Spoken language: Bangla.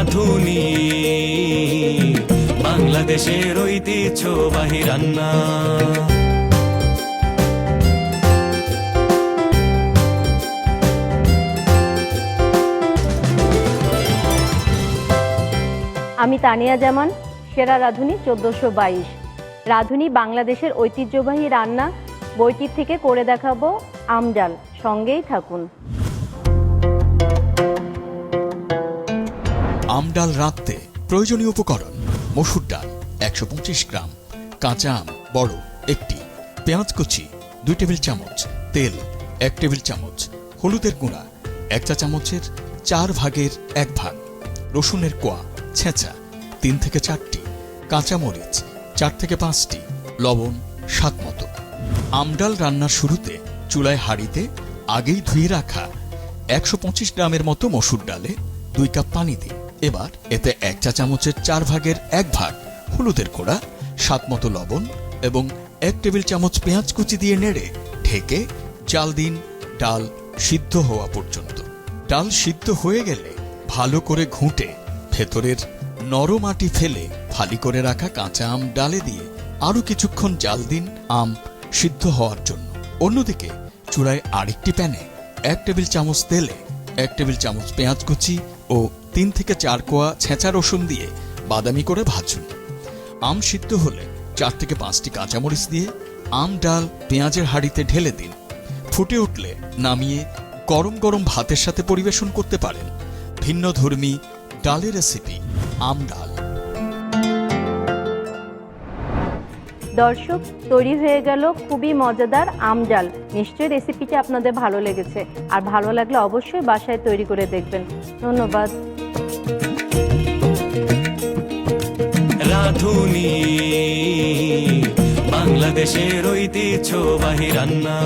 রাঁধুনি বাংলাদেশের ঐতিহ্যবাহী রান্না। আমি তানিয়া জামান, সেরা রাঁধুনি 1422। রাঁধুনি বাংলাদেশের ঐতিহ্যবাহী রান্না বইটির থেকে করে দেখাবো আম ডাল। সঙ্গেই থাকুন। আম ডাল রাঁধতে প্রয়োজনীয় উপকরণ: মসুর ডাল 125 গ্রাম, কাঁচা আম বড় একটি, পেঁয়াজ কুচি 2 টেবিল চামচ, তেল 1 টেবিল চামচ, হলুদের গুঁড়া 1 চা চামচের 4 ভাগের 1 ভাগ, রসুনের কোয়া ছেঁচা 3 থেকে 4টি, কাঁচামরিচ 4 থেকে 5টি, লবণ স্বাদ মতো। আম ডাল রান্নার শুরুতে চুলায় হাঁড়িতে আগেই ধুয়ে রাখা 125 গ্রামের মতো মসুর ডালে 2 কাপ পানি দিন। এবার এতে 1 চা চামচের 4 ভাগের 1 ভাগ হলুদের গুঁড়া, স্বাদ মতো লবণ এবং 1 টেবিল চামচ পেঁয়াজ কুচি দিয়ে নেড়ে ঢেকে জাল দিন ডাল সিদ্ধ হওয়া পর্যন্ত। ডাল সিদ্ধ হয়ে গেলে ভালো করে ঘুঁটে ভেতরের নরম আটি ফেলে ফালি করে রাখা কাঁচা আম ডালে দিয়ে আরো কিছুক্ষণ জাল দিন আম সিদ্ধ হওয়ার জন্য। অন্যদিকে চুলায় আরেকটি প্যানে 1 টেবিল চামচ তেলে 1 টেবিল চামচ পেঁয়াজ কুচি ও 3 থেকে 4 কোয়া ছেঁচা রসুন দিয়ে বাদামি করে ভাজুন। আম সিদ্ধ হলে 4 থেকে 5টি কাঁচামরিচ দিয়ে আম ডাল পেঁয়াজের হাঁড়িতে ঢেলে দিন। ফুটে উঠলে নামিয়ে গরম গরম ভাতের সাথে পরিবেশন করতে পারেন ভিন্নধর্মী ডালের রেসিপি আম ডাল। দর্শক, তৈরি হয়ে গেল খুবই মজাদার আম ডাল। নিশ্চয়ই রেসিপিটা আপনাদের ভালো লেগেছে, আর ভালো লাগলে অবশ্যই বাসায় তৈরি করে দেখবেন। ধন্যবাদ। রাঁধুনি বাংলাদেশের ঐতিহ্যবাহী রান্না।